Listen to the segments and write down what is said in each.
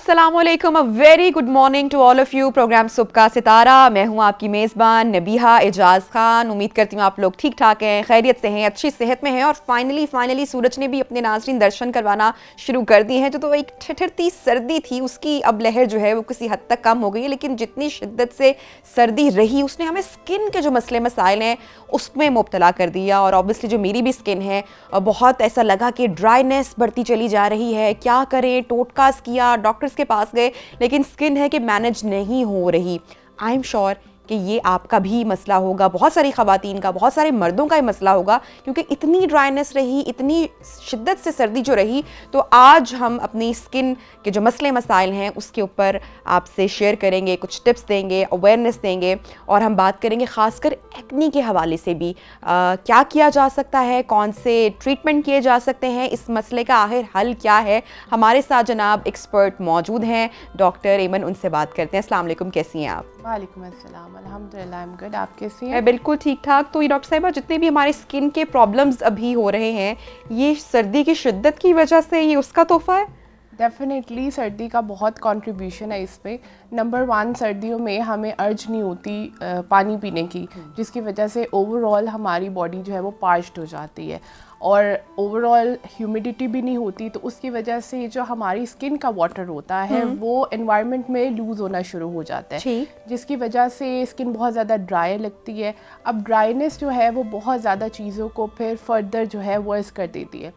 अस्सलामुअलैकुम, a very good morning to all of you. Program सुबह का सितारा, मैं हूं आपकी मेज़बान नबीहा एजाज खान। उम्मीद करती हूं आप लोग ठीक ठाक हैं, खैरियत से हैं, अच्छी सेहत में हैं। और फाइनली सूरज ने भी अपने नाज़रीन दर्शन करवाना शुरू कर दिए हैं। तो एक ठिठुरती सर्दी थी, उसकी अब लहर जो है वो किसी हद तक कम हो गई है, लेकिन जितनी शिद्दत से सर्दी रही उसने हमें स्किन के जो मसले मसाइल हैं उसमें मुब्तला कर दिया। और ऑब्वियसली जो मेरी भी स्किन है, बहुत ऐसा लगा कि ड्राइनेस बढ़ती चली जा रही है, क्या करें, टोटकास किया, डॉक्टर्स के पास गए, लेकिन स्किन है कि मैनेज नहीं हो रही। आई एम श्योर कि ये आपका भी मसला होगा, बहुत सारी ख़वातीन का, बहुत सारे मर्दों का ये मसला होगा, क्योंकि इतनी ड्राइनेस रही, इतनी शिद्दत से सर्दी जो रही। तो आज हम अपनी स्किन के जो मसले मसाइल हैं उसके ऊपर आपसे शेयर करेंगे, कुछ टिप्स देंगे, अवेयरनेस देंगे, और हम बात करेंगे ख़ासकर एक्नी के हवाले से भी क्या किया जा सकता है, कौन से ट्रीटमेंट किए जा सकते हैं, इस मसले का आखिर हल क्या है। हमारे साथ जनाब एक्सपर्ट मौजूद हैं, डॉक्टर एमन, उनसे बात करते हैं। अस्सलाम वालेकुम, कैसी हैं आप? वालेकुम अस्सलाम, अल्हम्दुलिल्लाह, आई एम गुड। आप कैसी हैं? मैं बिल्कुल ठीक ठाक। तो ये डॉक्टर साहिबा, जितने भी हमारे स्किन के प्रॉब्लम्स अभी हो रहे हैं, ये सर्दी की शिद्दत की वजह से ये उसका तोहफा है? डेफिनेटली सर्दी का बहुत कंट्रीब्यूशन है इस पे। नंबर 1, सर्दियों में हमें अर्ज नहीं होती पानी पीने की, जिसकी वजह से ओवरऑल हमारी बॉडी जो है वो पार्च्ड हो जाती है, और ओवरऑल ह्यूमिडिटी भी नहीं होती। तो उसकी वजह से जो हमारी स्किन का वाटर होता है वो एनवायरनमेंट में लूज़ होना शुरू हो जाता है, जिसकी वजह से स्किन बहुत ज़्यादा ड्राई लगती है। अब ड्राइनेस जो है वो बहुत ज़्यादा चीज़ों को फिर फर्दर जो है वर्स कर देती है।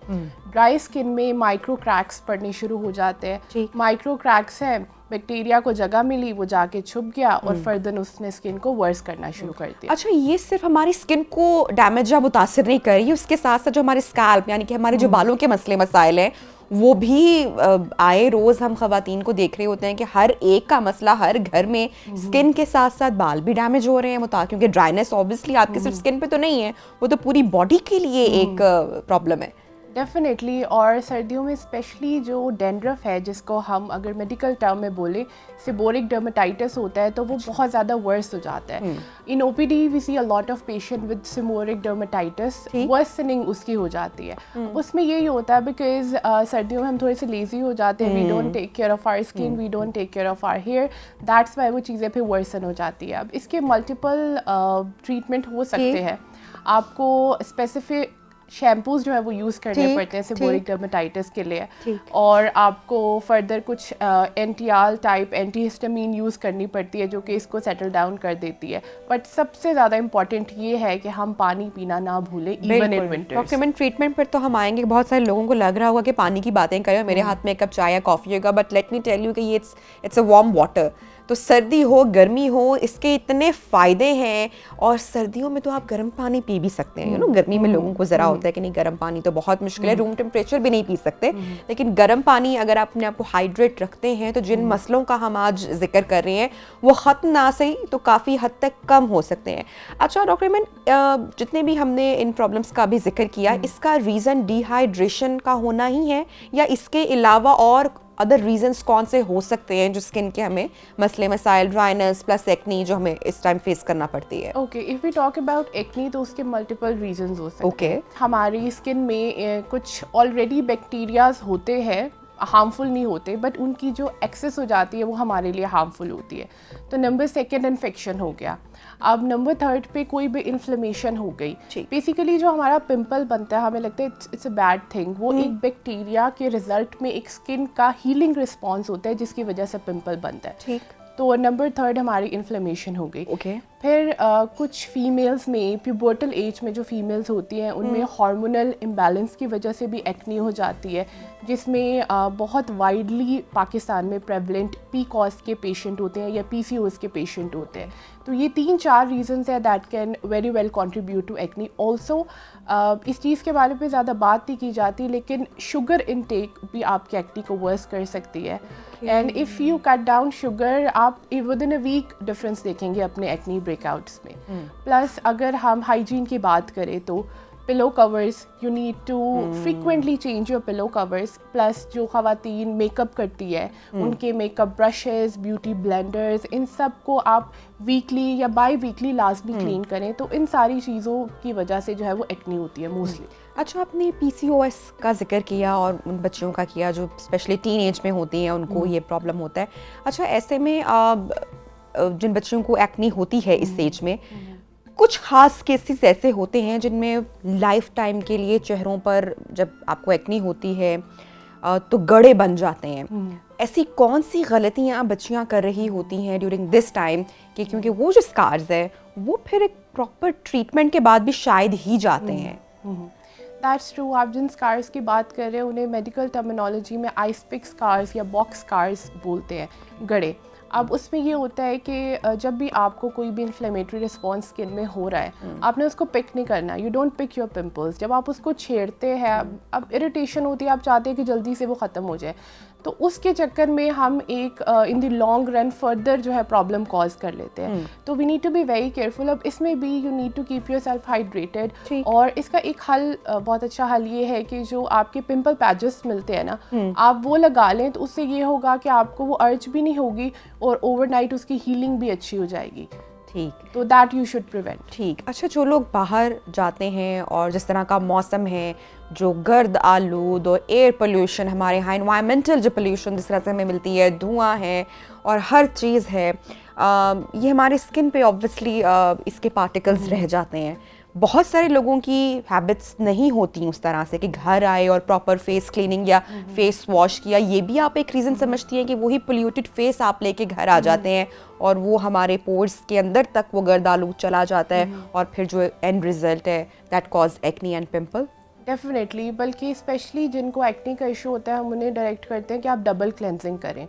ड्राई स्किन में माइक्रो क्रैक्स पड़ने शुरू हो जाते हैं। माइक्रो क्रैक्स हैं, बैक्टीरिया को जगह मिली, वो जाके छुप गया और फर्दर उसने स्किन को वर्स करना शुरू कर दिया। अच्छा, ये सिर्फ हमारी स्किन को डैमेज या मुतासिर नहीं कर रही, उसके साथ साथ जो हमारे स्कैल्प यानी कि हमारे जो बालों के मसले मसाइल हैं वो भी आए रोज़ हम ख़वातीन को देख रहे होते हैं कि हर एक का मसला हर घर में स्किन के साथ साथ बाल भी डैमेज हो रहे हैं, क्योंकि ड्राइनेस ऑब्वियसली आपके सिर्फ स्किन पे तो नहीं है, वो तो पूरी बॉडी के लिए एक प्रॉब्लम है। डेफिनेटली। और सर्दियों में स्पेशली जो डैंड्रफ है, जिसको हम अगर मेडिकल टर्म में बोले सेबोरिक डर्मेटाइटिस होता है, तो वो बहुत ज़्यादा वर्स हो जाता है। In OPD we see a lot of patient with seborrhoeic dermatitis, worsening उसकी हो जाती है। उसमें यही होता है बिकॉज सर्दियों में हम थोड़े से लेजी हो जाते हैं, we don't take care of our skin, we don't take care of our hair, that's why वो चीज़ें फिर वर्सन हो जाती है। अब इसके मल्टीपल ट्रीटमेंट हो सकते हैं। आपको स्पेसिफिक शैम्पूज़ जो है वो यूज़ करने पड़ते हैं सेबोरिक डर्मेटाइटिस के लिए, और आपको फर्दर कुछ एंटीआल टाइप एंटीहिस्टामीन यूज़ करनी पड़ती है, जो कि इसको सेटल डाउन कर देती है। बट सबसे ज़्यादा इंपॉर्टेंट ये है कि हम पानी पीना ना भूलें, even in winter. Document treatment पर तो हम आएंगे। बहुत सारे लोगों को लग रहा होगा कि पानी की बातें करें, मेरे हाथ में एक कप चाय या कॉफ़ी होगा, but let me tell you कि ये इट्स अ वार्म वाटर। तो सर्दी हो गर्मी हो, इसके इतने फ़ायदे हैं। और सर्दियों में तो आप गर्म पानी पी भी सकते हैं, गर्मी में लोगों को ज़रा होता है कि नहीं, गर्म पानी तो बहुत मुश्किल है, रूम टेम्परेचर भी नहीं पी सकते, लेकिन गर्म पानी अगर आप अपने आप को हाइड्रेट रखते हैं तो जिन मसलों का हम आज जिक्र कर रहे हैं वो ख़त्म ना सही तो काफ़ी हद तक कम हो सकते हैं। अच्छा डॉक्टर मैन, जितने भी हमने इन प्रॉब्लम्स का भी जिक्र किया, इसका रीज़न डिहाइड्रेशन का होना ही है, या इसके अलावा और अदर रीजंस कौन से हो सकते हैं जो स्किन के हमें मसले मसाइल, ड्राइनेस प्लस एक्नी जो हमें इस टाइम फेस करना पड़ती है? Okay, if we talk about acne तो उसके मल्टीपल रीजंस हो सकते हैं। हमारी स्किन में कुछ ऑलरेडी बैक्टीरियाज होते हैं, हार्मफुल नहीं होते, बट उनकी जो एक्सेस हो जाती है वो हमारे लिए हार्मफुल होती है। तो नंबर 2 इन्फेक्शन हो गया। अब नंबर 3 पे कोई भी इन्फ्लेमेशन हो गई। बेसिकली जो हमारा पिंपल बनता है, हमें लगता है इट्स अ बैड थिंग, वो एक बैक्टीरिया के रिजल्ट में एक स्किन का हीलिंग रिस्पॉन्स होता है, जिसकी वजह से पिंपल बनता है। ठीक। तो नंबर 3 हमारी इन्फ्लेमेशन हो गई। फिर कुछ फीमेल्स में प्यूबर्टल एज में जो फीमेल्स होती हैं उनमें हार्मोनल इम्बैलेंस की वजह से भी एक्नी हो जाती है, जिसमें बहुत वाइडली पाकिस्तान में प्रेवलेंट पीसीओएस के पेशेंट होते हैं या पीसीओएस के पेशेंट होते हैं। तो ये 3-4 रीजंस है that can very well contribute to acne. Also इस चीज़ के बारे में ज़्यादा बात नहीं की जाती, लेकिन शुगर इनटेक भी आपके एक्नी को वर्स कर सकती है। And if you cut down sugar, आप within a week difference देखेंगे अपने एक्नी ब्रेकआउट्स में। प्लस अगर हम हाइजीन की बात करें तो pillow covers, you need to frequently change your pillow covers. Plus जो ख़वातीन मेकअप करती है उनके मेकअप ब्रशेस, ब्यूटी ब्लेंडर्स, इन सब को आप वीकली या बाई वीकली लाजमी क्लीन करें। तो इन सारी चीज़ों की वजह से जो है वो एक्ने होती है मोस्टली। अच्छा, आपने PCOS का जिक्र किया और उन बच्चियों का किया जो स्पेशली टीन एज में होती हैं, उनको ये प्रॉब्लम होता है। अच्छा, ऐसे में जिन बच्चियों को एक्ने होती है इस एज में, कुछ खास केसेस ऐसे होते हैं जिनमें लाइफ टाइम के लिए चेहरों पर जब आपको एक्ने होती है तो गड़े बन जाते हैं। ऐसी कौन सी गलतियां बच्चियां कर रही होती हैं ड्यूरिंग दिस टाइम कि क्योंकि वो जो स्कार्स है वो फिर एक प्रॉपर ट्रीटमेंट के बाद भी शायद ही जाते हैं। That's true. आप जिन स्कार्स की बात कर रहे हैं उन्हें मेडिकल टर्मिनोलॉजी में आइस पिक स्कार्स या बॉक्स स्कार्स बोलते हैं, गड़े। अब उसमें ये होता है कि जब भी आपको कोई भी इन्फ्लेमेटरी रिस्पॉन्स स्किन में हो रहा है, आपने उसको पिक नहीं करना। You don't pick your pimples. जब आप उसको छेड़ते हैं, अब इरिटेशन होती है, आप चाहते हैं कि जल्दी से वो ख़त्म हो जाए, तो उसके चक्कर में हम एक in the long run further जो है प्रॉब्लम कॉज कर लेते हैं। तो we need to be very careful. अब इसमें भी you need to keep yourself hydrated. और इसका एक हल, बहुत अच्छा हल ये है कि जो आपके पिंपल पैचेस मिलते हैं ना, आप वो लगा लें। तो उससे ये होगा कि आपको वो अर्ज भी नहीं होगी और ओवरनाइट उसकी हीलिंग भी अच्छी हो जाएगी। ठीक, तो दैट यू शुड प्रिवेंट। ठीक। अच्छा, जो लोग बाहर जाते हैं और जिस तरह का मौसम है, जो गर्द आलूद और एयर पोल्यूशन, हमारे यहाँ एनवायरमेंटल जो पोल्यूशन जिस तरह से हमें मिलती है, धुआं है और हर चीज़ है, ये हमारे स्किन पे ऑब्वियसली इसके पार्टिकल्स रह जाते हैं। बहुत सारे लोगों की हैबिट्स नहीं होती उस तरह से कि घर आए और प्रॉपर फेस क्लीनिंग या फेस वॉश किया। ये भी आप एक रीज़न समझती हैं कि वही पोल्यूटेड फेस आप लेके घर आ जाते हैं और वो हमारे पोर्स के अंदर तक वो गर्द आलूद चला जाता है और फिर जो एंड रिजल्ट है that cause acne and pimple? Definitely, बल्कि स्पेशली जिनको एक्ने का इशू होता है हम उन्हें डायरेक्ट करते हैं कि आप डबल क्लेंजिंग करें।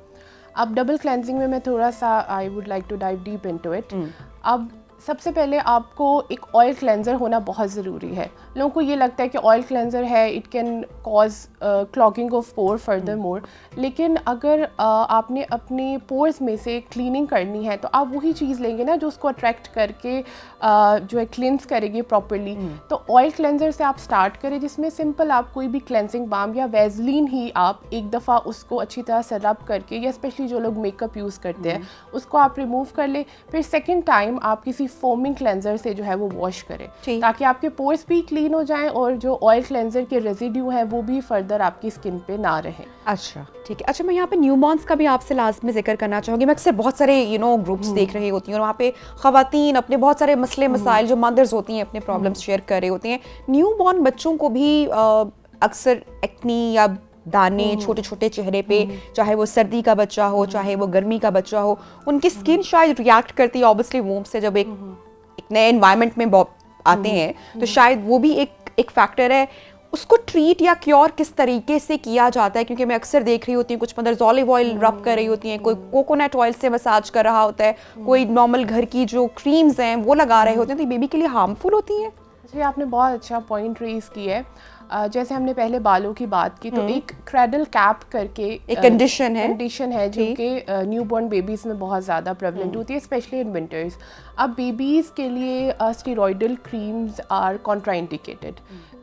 अब डबल क्लेंजिंग में मैं थोड़ा सा I would like to dive deep into it. अब सबसे पहले आपको एक ऑयल क्लेंजर होना बहुत ज़रूरी है। लोगों को ये लगता है कि ऑयल क्लेंजर है, it can cause clogging of pore further more. लेकिन अगर आपने अपने पोर्स में से क्लीनिंग करनी है तो आप वही चीज़ लेंगे ना जो उसको अट्रैक्ट करके जो है क्लिनस करेगी प्रॉपरली। तो ऑयल क्लेंजर से आप स्टार्ट करें, जिसमें सिंपल आप कोई भी क्लेंजिंग बाम या वैसलीन ही आप एक दफ़ा उसको अच्छी तरह से रब करके, या स्पेशली जो लोग मेकअप यूज़ करते हैं उसको आप रिमूव कर ले। फिर सेकेंड टाइम आप किसी फोमिंग क्लेंजर से जो है वो वॉश करें ताकि आपके पोर्स भी क्लीन हो जाएं और जो ऑयल क्लेंजर के रेजिड्यू हैं वो भी फर्दर आपकी स्किन पे ना रहे। अच्छा, ठीक है। अच्छा, मैं यहाँ पे न्यूबॉर्न्स का भी आपसे लास्ट में जिक्र करना चाहूँगी। मैं अक्सर बहुत सारे ग्रुप्स देख रही होती हूँ और वहाँ पे ख़वातीन अपने बहुत सारे मसले मसाइल जो मदर्स होती हैं अपने प्रॉब्लम्स शेयर कर रही होती हैं। न्यूबॉर्न बच्चों को भी अक्सर एक्ने या दाने छोटे छोटे चेहरे पे, चाहे वो सर्दी का बच्चा हो चाहे वो गर्मी का बच्चा हो, उनकी स्किन शायद रिएक्ट करती है ऑब्वियसली वोम से जब एक नए एनवायरनमेंट में आते हैं, तो शायद वो भी एक फैक्टर है। उसको ट्रीट या क्योर किस तरीके से किया जाता है? क्योंकि मैं अक्सर देख रही होती हूँ कुछ मदर्स ऑलिव ऑयल रब कर रही होती हैं, कोई कोकोनट ऑयल से मसाज कर रहा होता है, कोई नॉर्मल घर की जो क्रीम्स हैं वो लगा रहे होते हैं, तो बेबी के लिए हार्मफुल होती हैं? जी, आपने बहुत अच्छा पॉइंट रेज किया है। जैसे हमने पहले बालों की बात की, तो एक क्रेडल कैप करके एक कंडीशन है जो कि न्यूबॉर्न बेबीज़ में बहुत ज़्यादा प्रेवलेंट होती है, स्पेशली इन विंटर्स। अब बेबीज़ के लिए स्टेरॉइडल क्रीम्स आर कॉन्ट्राइंडिकेटेड।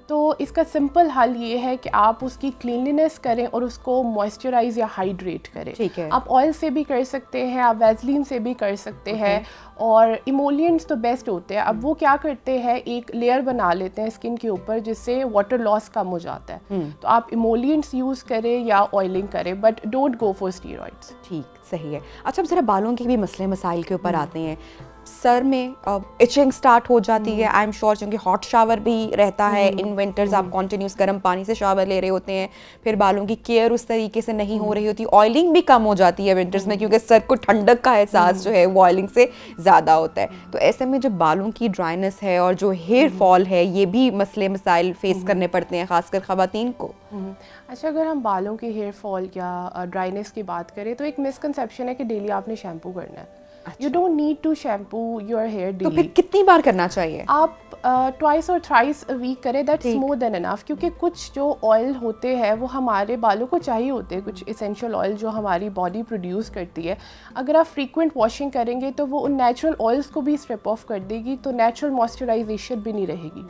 तो इसका सिंपल हल ये है कि आप उसकी क्लीनलीनेस करें और उसको मॉइस्चराइज या हाइड्रेट करें। ठीक है। आप ऑयल से भी कर सकते हैं, आप वैसलीन से भी कर सकते हैं, और इमोलियंट्स तो बेस्ट होते हैं। अब वो क्या करते हैं, एक लेयर बना लेते हैं स्किन के ऊपर जिससे वाटर लॉस कम हो जाता है। तो आप इमोलियंट्स यूज़ करें या ऑयलिंग करें, but don't go for steroids. ठीक, सही है। अच्छा, अब ज़रा बालों के भी मसले मसाइल के ऊपर आते हैं। सर में इचिंग स्टार्ट हो जाती है, आई एम श्योर, क्योंकि हॉट शावर भी रहता है इन विंटर्स, आप कॉन्टिन्यूस गर्म पानी से शावर ले रहे होते हैं, फिर बालों की केयर उस तरीके से नहीं हो रही होती, ऑयलिंग भी कम हो जाती है विंटर्स में क्योंकि सर को ठंडक का एहसास जो है वो ऑयलिंग से ज़्यादा होता है। तो ऐसे में जो बालों की ड्राइनेस है और जो हेयर फॉल है, ये भी मसले मसाइल फेस करने पड़ते हैं खासकर ख़वातीन को। अच्छा, अगर हम बालों के हेयर फॉल या ड्राइनेस की बात करें तो एक मिसकंसेप्शन है कि डेली आपने शैम्पू करना है। You don't need to shampoo your hair daily. तो फिर कितनी बार करना चाहिए? आप ट्वाइस और थ्राइस अ वीक करें, दैट्स मोर देन इनफ। क्योंकि कुछ जो ऑयल होते हैं वो हमारे बालों को चाहिए होते हैं, कुछ इसेंशियल ऑयल जो हमारी बॉडी प्रोड्यूस करती है। अगर आप फ्रीक्वेंट वॉशिंग करेंगे तो वो उन नेचुरल ऑयल्स को भी स्ट्रिप ऑफ कर देगी, तो नेचुरल मॉइस्चराइजेशन भी नहीं रहेगी।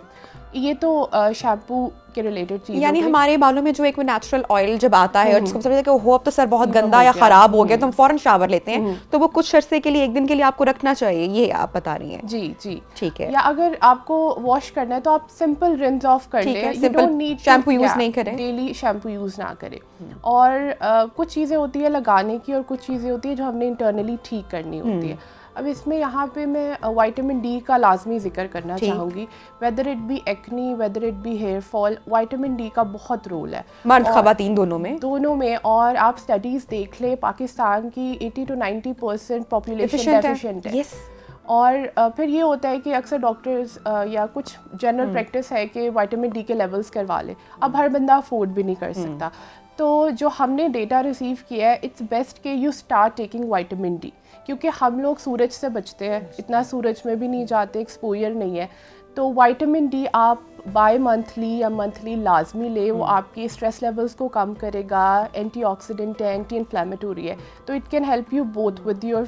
ये तो शैम्पू के रिलेटेड चीज़, यानी हमारे बालों में जो एक नेचुरल ऑयल जब आता है और जिसको हम समझते हैं कि हो अब तो सर बहुत गंदा या खराब हो गया तो हम फौरन शावर लेते हैं, तो वो कुछ अरसे के लिए, एक दिन के लिए आपको रखना चाहिए, ये आप बता रही हैं? जी जी ठीक है। या अगर आपको वॉश करना है तो आप सिंपल रिंस ऑफ कर लें, you don't need shampoo use नहीं करें, डेली शैम्पू यूज ना करें। और कुछ चीज़ें होती है लगाने की और कुछ चीज़ें होती है जो हमने इंटरनली ठीक करनी होती है। अब इसमें यहाँ पे मैं विटामिन डी का लाजमी जिक्र करना चाहूँगी। Whether it be acne, whether it be here fall, vitamin D का बहुत रोल है मर्द खवातीन दोनों में। और आप स्टडीज़ देख ले, पाकिस्तान की 80 to 90% पॉपुलेशन डेफिशिएंट है। और फिर ये होता है कि अक्सर डॉक्टर्स या कुछ जनरल प्रैक्टिस है कि विटामिन डी के लेवल्स करवा ले। अब हर बंदा अफोर्ड भी नहीं कर सकता, तो जो हमने डेटा रिसीव किया है, इट्स बेस्ट कि you start taking vitamin D, क्योंकि हम लोग सूरज से बचते हैं, इतना सूरज में भी नहीं जाते, एक्सपोजर नहीं है। तो विटामिन डी आप बाय मंथली या मंथली लाजमी ले, वो आपकी स्ट्रेस लेवल्स को कम करेगा, एंटीऑक्सीडेंट है, एंटी इन्फ्लेमेटरी है, तो it can help you both with your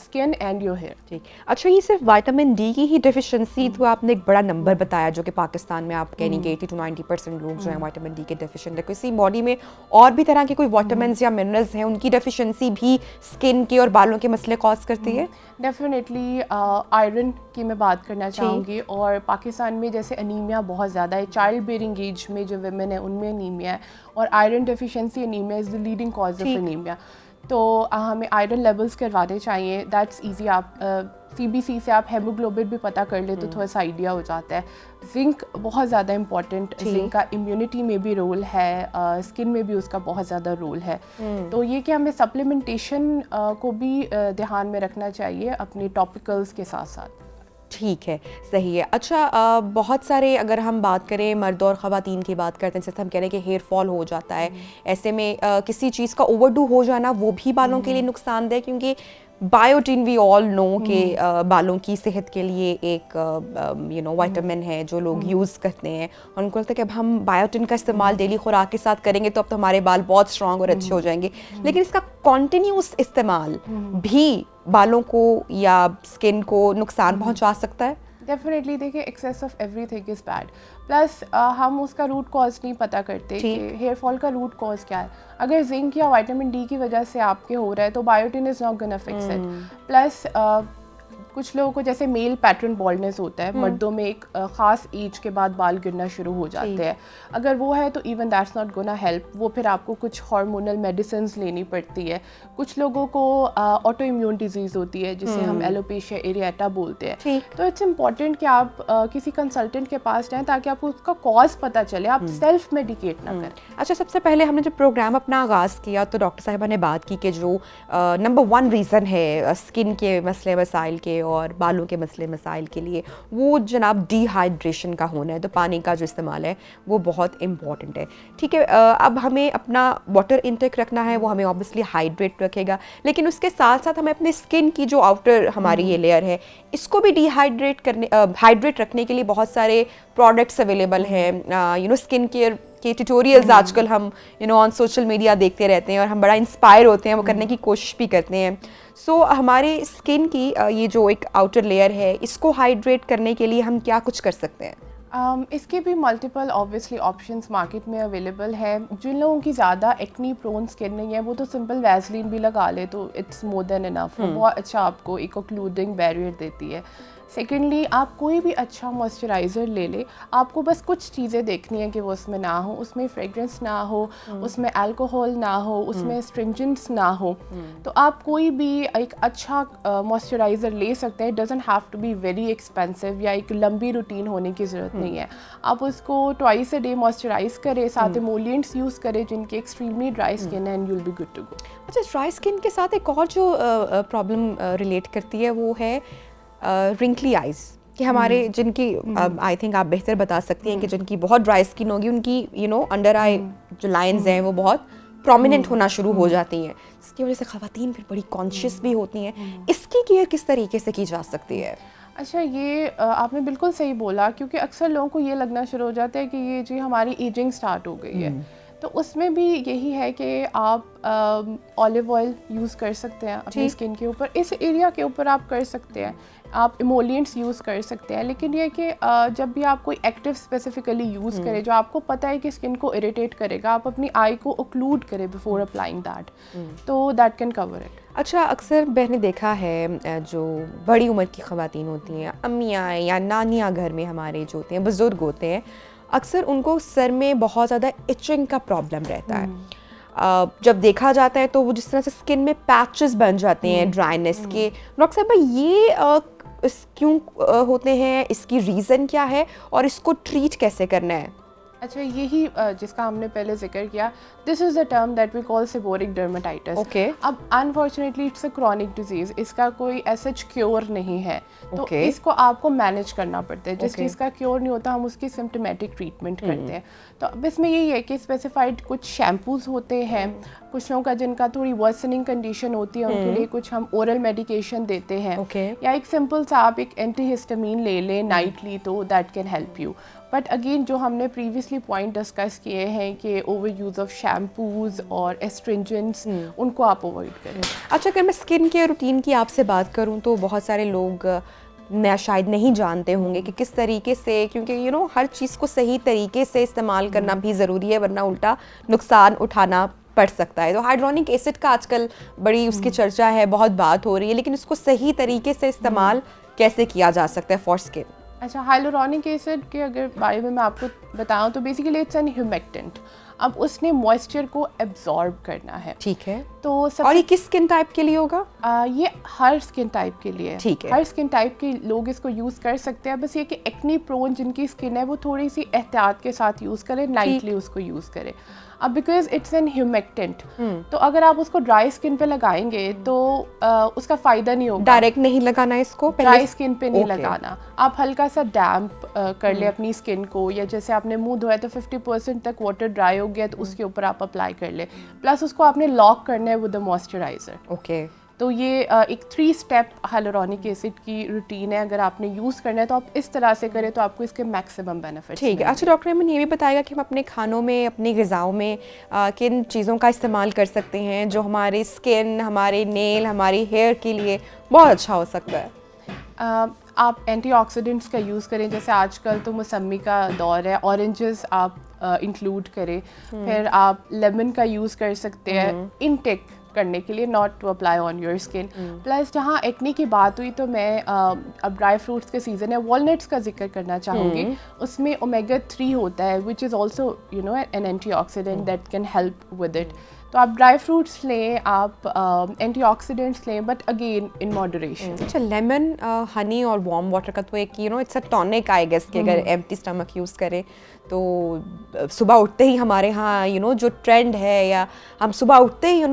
skin and your hair. ठीक। अच्छा, ये सिर्फ विटामिन डी की ही डेफिशिएंसी, तो आपने एक बड़ा नंबर बताया जो कि पाकिस्तान में आप कह रही कि 80 to 90% लोग जो हैं विटामिन डी के डेफिशिएंट है। किसी बॉडी में और भी तरह के कोई विटामिन्स या मिनरल्स हैं, उनकी डेफिशिएंसी भी स्किन के और बालों के मसले कॉज करती है? डेफिनेटली आयरन की मैं बात करना चाहूँगी, और पाकिस्तान में जैसे अनीमिया बहुत ज़्यादा है, चाइल्ड बेयरिंग एज में जो वुमेन है उनमें अनीमिया है, और iron deficiency anaemia is the leading cause of anaemia. तो हमें आयरन लेवल्स करवाने चाहिए, दैट्स इजी। आप CBC से आप हेमोग्लोबिन भी पता कर ले तो थोड़ा सा आइडिया हो जाता है। जिंक बहुत ज़्यादा इंपॉर्टेंट, जिंक का इम्यूनिटी में भी रोल है, स्किन में भी उसका बहुत ज़्यादा रोल है। तो ये कि हमें सप्लीमेंटेशन को भी ध्यान में रखना चाहिए अपने टॉपिकल्स के साथ साथ। ठीक है, सही है। अच्छा, बहुत सारे अगर हम बात करें मर्द और ख़वातीन की बात करते हैं, जैसे हम कह रहे हैं कि हेयर फॉल हो जाता है, ऐसे में किसी चीज़ का ओवरडू हो जाना वो भी बालों के लिए नुकसानदेह, क्योंकि बायोटिन वी ऑल नो कि बालों की सेहत के लिए एक विटामिन है जो लोग यूज़ करते हैं, और उनको लगता है कि अब हम बायोटिन का इस्तेमाल डेली खुराक के साथ करेंगे तो अब तो हमारे बाल बहुत स्ट्रॉन्ग और अच्छे हो जाएंगे, लेकिन इसका कॉन्टिन्यूस इस्तेमाल भी बालों को या स्किन को नुकसान पहुंचा सकता है। डेफिनेटली, देखिए excess of everything is bad. Plus हम उसका रूट कॉज नहीं पता करते कि हेयर फॉल का रूट कॉज क्या है। अगर जिंक या विटामिन डी की वजह से आपके हो रहा है तो biotin is not gonna fix it. Plus कुछ लोगों को जैसे मेल पैटर्न बॉल्डनेस होता है, मर्दों में एक ख़ास एज के बाद बाल गिरना शुरू हो जाते हैं, अगर वो है तो even that's not gonna help, वो फिर आपको कुछ हार्मोनल मेडिसिन्स लेनी पड़ती है। कुछ लोगों को ऑटो इम्यून डिजीज़ होती है जिसे हम एलोपेशिया एरिएटा बोलते हैं। तो इट्स इम्पॉर्टेंट कि आप किसी कंसल्टेंट के पास जाएँ ताकि आपको उसका कॉज पता चले, आप सेल्फ मेडिकेट ना करें। अच्छा, सबसे पहले हमने जब प्रोग्राम अपना आगाज़ किया तो डॉक्टर साहिबा ने बात की कि जो नंबर 1 रीज़न है स्किन के मसले मसाइल के और बालों के मसले मसाइल के लिए, वो जनाब डिहाइड्रेशन का होना है, तो पानी का जो इस्तेमाल है वो बहुत इम्पॉर्टेंट है। ठीक है, अब हमें अपना वाटर इंटेक रखना है, वो हमें ऑब्वियसली हाइड्रेट रखेगा, लेकिन उसके साथ साथ हमें अपने स्किन की जो आउटर हमारी ये लेयर है इसको भी हाइड्रेट रखने के लिए बहुत सारे प्रोडक्ट्स अवेलेबल हैं। स्किन केयर के ट्यूटोरियल्स आजकल हम ऑन सोशल मीडिया देखते रहते हैं और हम बड़ा इंस्पायर होते हैं, वो करने की कोशिश भी करते हैं। सो हमारे स्किन की ये जो एक आउटर लेयर है इसको हाइड्रेट करने के लिए हम क्या कुछ कर सकते हैं? इसके भी मल्टीपल ऑब्वियसली ऑप्शंस मार्केट में अवेलेबल है। जिन लोगों की ज़्यादा एक्नी प्रोन स्किन नहीं है वो तो सिंपल वैसलीन भी लगा ले तो इट्स मोर देन इनफ, वो बहुत अच्छा आपको एक ओक्लूडिंग बैरियर देती है। सेकेंडली, आप कोई भी अच्छा मॉइस्चराइज़र ले ले, आपको बस कुछ चीज़ें देखनी है कि वो उसमें ना हो, उसमें फ्रेग्रेंस ना हो, उसमें अल्कोहल ना हो, उसमें स्ट्रिंजेंट्स ना हो। तो आप कोई भी एक अच्छा मॉइस्चराइज़र ले सकते हैं। Doesn't have to be very expensive या एक लंबी रूटीन होने की ज़रूरत नहीं है। आप उसको ट्वाइस अ डे मॉइस्चराइज़ करें, साथ एमोलिएंट्स यूज़ करें जिनकी एक्सट्रीमली ड्राई स्किन है, and you will be good to go. अच्छा, ड्राई स्किन के साथ एक और जो प्रॉब्लम रिलेट करती है वो है रिंकली आइज़, कि हमारे जिनकी आई थिंक आप बेहतर बता सकती हैं कि जिनकी बहुत ड्राई स्किन होगी उनकी अंडर आई जो लाइंस हैं वो बहुत प्रोमिनेंट होना शुरू हो जाती हैं, इसकी वजह से ख़वातीन फिर बड़ी कॉन्शियस भी होती हैं। इसकी केयर किस तरीके से की जा सकती है? अच्छा, ये आपने बिल्कुल सही बोला, क्योंकि अक्सर लोगों को ये लगना शुरू हो जाता है कि ये जी हमारी एजिंग स्टार्ट हो गई है। तो उसमें भी यही है कि आप ऑलिव ऑयल यूज़ कर सकते हैं अपनी स्किन के ऊपर, इस एरिया के ऊपर आप कर सकते हैं। आप इमोलिएंट्स यूज़ कर सकते हैं, लेकिन ये कि जब भी आप कोई एक्टिव स्पेसिफिकली यूज़ करें जो आपको पता है कि स्किन को इरिटेट करेगा, आप अपनी आई को ओक्लूड करें बिफोर अप्लाइंग दैट, तो दैट कैन कवर इट। अच्छा, अक्सर मैंने देखा है जो बड़ी उम्र की ख़वातीन होती हैं, अम्मियाँ या नानियाँ घर में हमारे जो होते हैं, बुज़ुर्ग होते हैं, अक्सर उनको सर में बहुत ज़्यादा इचिंग का प्रॉब्लम रहता है। जब देखा जाता है तो वो जिस तरह से स्किन में पैचेस बन जाते हैं ड्राइनेस के। डॉक्टर साहब, ये क्यों होते हैं, इसकी रीज़न क्या है और इसको ट्रीट कैसे करना है? अच्छा, यही जिसका हमने पहले जिक्र किया, this is the term that we call seborrhoeic dermatitis. Okay. अब unfortunately it's a chronic disease, इसका कोई ऐसा क्योर नहीं है, तो Okay. इसको आपको मैनेज करना पड़ता है। जिस चीज़ का क्योर नहीं होता हम उसकी सिम्टोमेटिक ट्रीटमेंट करते हैं। तो अब इसमें यही है कि स्पेसिफाइड कुछ शैम्पूज़ होते हैं, कुछ लोगों का जिनका थोड़ी वर्सनिंग कंडीशन होती है उनके लिए कुछ हम ओरल मेडिकेशन देते हैं, या एक सिंपल सा आप एक एंटीहिस्टामीन ले लें नाइटली, तो that can help you. But again जो हमने प्रीवियसली पॉइंट डिस्कस किए हैं कि ओवर यूज़ ऑफ शैम्पूज़ और एस्ट्रिंजेंट्स, उनको आप अवॉइड करें। अच्छा, अगर मैं स्किन केयर रूटीन की आपसे बात करूं तो बहुत सारे लोग शायद नहीं जानते होंगे कि किस तरीके से, क्योंकि हर चीज़ को सही तरीके से इस्तेमाल करना भी ज़रूरी है, वरना उल्टा नुकसान उठाना पड़ सकता है। तो हाइड्रोनिक एसिड का आजकल बड़ी उसकी चर्चा है, बहुत बात हो रही है, लेकिन उसको सही तरीके से इस्तेमाल कैसे किया जा सकता है फॉर स्किन? अच्छा, हाइलुरोनिक एसिड के अगर बारे में मैं आपको बताऊं तो बेसिकली इट्स एन ह्यूमेक्टेंट। अब उसने मॉइस्चर को एब्जॉर्ब करना है, ठीक है। तो और ये किस स्किन टाइप के लिए होगा? ये हर स्किन टाइप के लिए, ठीक है। हर स्किन टाइप के लोग इसको यूज़ कर सकते हैं। बस ये कि एक्नी प्रोन जिनकी स्किन है वो थोड़ी सी एहतियात के साथ यूज़ करें, नाइटली उसको यूज़ करें। अब बिकॉज इट्स एन ह्यूमेक्टेंट, तो अगर आप उसको ड्राई स्किन पे लगाएंगे तो उसका फ़ायदा नहीं होगा। डायरेक्ट नहीं लगाना इसको, ड्राई स्किन पे नहीं लगाना, आप हल्का सा डैम्प कर ले अपनी स्किन को, या जैसे आपने मुंह धोया तो 50% तक वाटर ड्राई हो गया तो उसके ऊपर आप अप्लाई कर ले। प्लस उसको आपने लॉक करना है विद अ मॉइस्चराइजर। ओके। तो ये एक 3 स्टेप हाइलुरोनिक एसिड की रूटीन है। अगर आपने यूज़ करना है तो आप इस तरह से करें तो आपको इसके मैक्सिमम बेनिफिट्स। ठीक है। अच्छा डॉक्टर, हमें ये भी बताएगा कि हम अपने खानों में, अपनी ग़िज़ाओं में किन चीज़ों का इस्तेमाल कर सकते हैं जो हमारी स्किन, हमारे नेल, हमारी हेयर के लिए बहुत अच्छा हो सकता है? आप एंटीऑक्सीडेंट्स का यूज़ करें, जैसे आजकल तो मौसमी का दौर है, ऑरेंजेस आप इंक्लूड करें। फिर आप लेमन का यूज़ कर सकते हैं इनटेक करने के लिए, not to apply on your skin. Plus जहाँ एक्ने की बात हुई तो मैं अब ड्राई फ्रूट्स के सीज़न है, वॉलनट्स का जिक्र करना चाहूँगी। उसमें ओमेगा 3 होता है which is also an antioxidant that can help with it. तो आप ड्राई फ्रूट्स लें, आप एंटीऑक्सीडेंट्स लें, बट अगेन इन मॉडरेशन। अच्छा, लेमन, हनी और वार्म वाटर का तो एक it's a tonic I guess कि अगर एम्प्टी स्टमक यूज़ करें तो सुबह उठते ही हमारे यहाँ जो ट्रेंड है, या हम सुबह उठते ही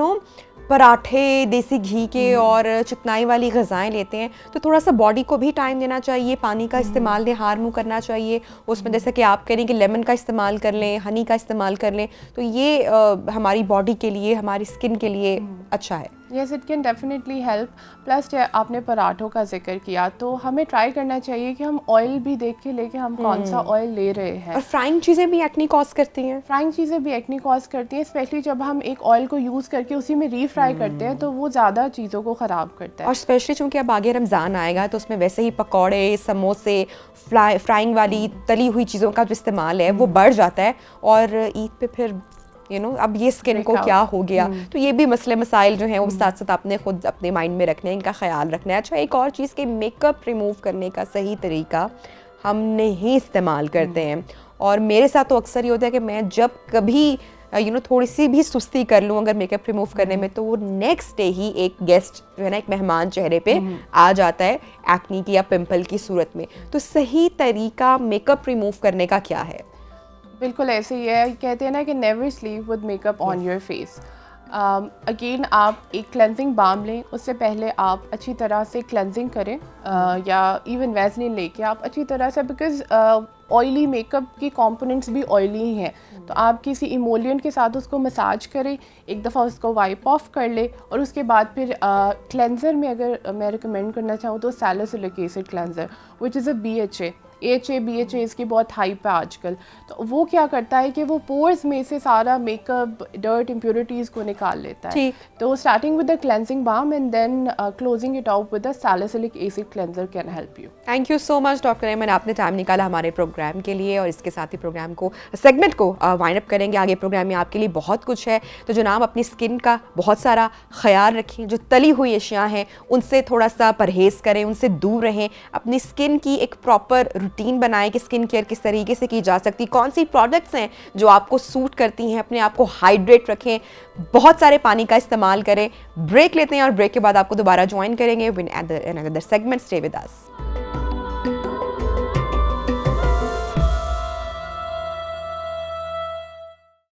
पराठे देसी घी के और चिकनाई वाली ग़िज़ाएँ लेते हैं, तो थोड़ा सा बॉडी को भी टाइम देना चाहिए, पानी का इस्तेमाल निहार मुँह करना चाहिए उसमें। जैसे कि आप कह रही कि लेमन का इस्तेमाल कर लें, हनी का इस्तेमाल कर लें, तो ये हमारी बॉडी के लिए, हमारी स्किन के लिए अच्छा है। Yes, it can definitely help. Plus आपने पराठों का जिक्र किया तो हमें ट्राई करना चाहिए कि हम ऑयल भी देख के लेके हम कौन सा ऑयल ले रहे हैं। और फ्राइंग चीज़ें भी एक्ने कॉज करती हैं। फ्राइंग चीज़ें भी एक्ने कॉज करती हैं, स्पेशली जब हम एक ऑयल को यूज़ करके उसी में रीफ्राई करते हैं तो वो ज़्यादा चीज़ों को ख़राब करता है। और स्पेशली चूँकि अब आगे रमज़ान आएगा तो उसमें वैसे ही पकौड़े, समोसे, फ्राइंग वाली तली हुई चीज़ों का जो इस्तेमाल है वो बढ़ जाता है, और ईद पे फिर अब ये स्किन को क्या हो गया। तो ये भी मसले मसाइल जो हैं वो साथ साथ आपने खुद अपने माइंड में रखने हैं, इनका ख्याल रखना है। अच्छा, एक और चीज़ कि मेकअप रिमूव करने का सही तरीका हम नहीं इस्तेमाल करते हैं, और मेरे साथ तो अक्सर ये होता है कि मैं जब कभी थोड़ी सी भी सुस्ती कर लूँ अगर मेकअप रिमूव करने में, तो वो नेक्स्ट डे ही एक गेस्ट जो है ना, एक मेहमान चेहरे पे आ जाता है एक्ने की या पिंपल की सूरत में। तो सही तरीका मेकअप रिमूव करने का क्या है? बिल्कुल ऐसे ही है, कहते हैं ना कि never sleep with makeup on your face. Again आप एक क्लेंजिंग बाम लें, उससे पहले आप अच्छी तरह से क्लेंजिंग करें, या इवन वैसलीन लेके आप अच्छी तरह से, बिकॉज ऑयली मेकअप की कंपोनेंट्स भी ऑयली ही हैं, तो आप किसी इमोलिएंट के साथ उसको मसाज करें, एक दफ़ा उसको वाइप ऑफ कर ले, और उसके बाद फिर क्लेंजर में अगर मैं रिकमेंड करना चाहूँ तो salicylic acid cleanser which is a BHA, AHA BHA इसकी बहुत हाइप है आजकल, तो वो क्या करता है कि वो पोर्स में से सारा मेकअप डर्ट इम्प्योरिटीज़ को निकाल लेता है। तो starting with the cleansing balm and then closing it out with the salicylic acid cleanser can help you. Thank you so much doctor Ayman, आपने टाइम निकाला हमारे प्रोग्राम के लिए, और इसके साथ ही प्रोग्राम को सेगमेंट को वाइंड अप करेंगे। आगे प्रोग्राम में आपके लिए बहुत कुछ है, तो जनाब अपनी स्किन का बहुत सारा ख्याल रखें, जो तली हुई अशियाँ हैं उनसे थोड़ा सा परहेज़ करें, उनसे दूर रहें, अपनी स्किन की एक प्रॉपर रूटीन बनाएं कि स्किन केयर किस तरीके से की जा सकती, कौन सी प्रोडक्ट्स हैं जो आपको सूट करती हैं, अपने आप को हाइड्रेट रखें, बहुत सारे पानी का इस्तेमाल करें। ब्रेक लेते हैं और ब्रेक के बाद आपको दोबारा ज्वाइन करेंगे with another segment. Stay with us.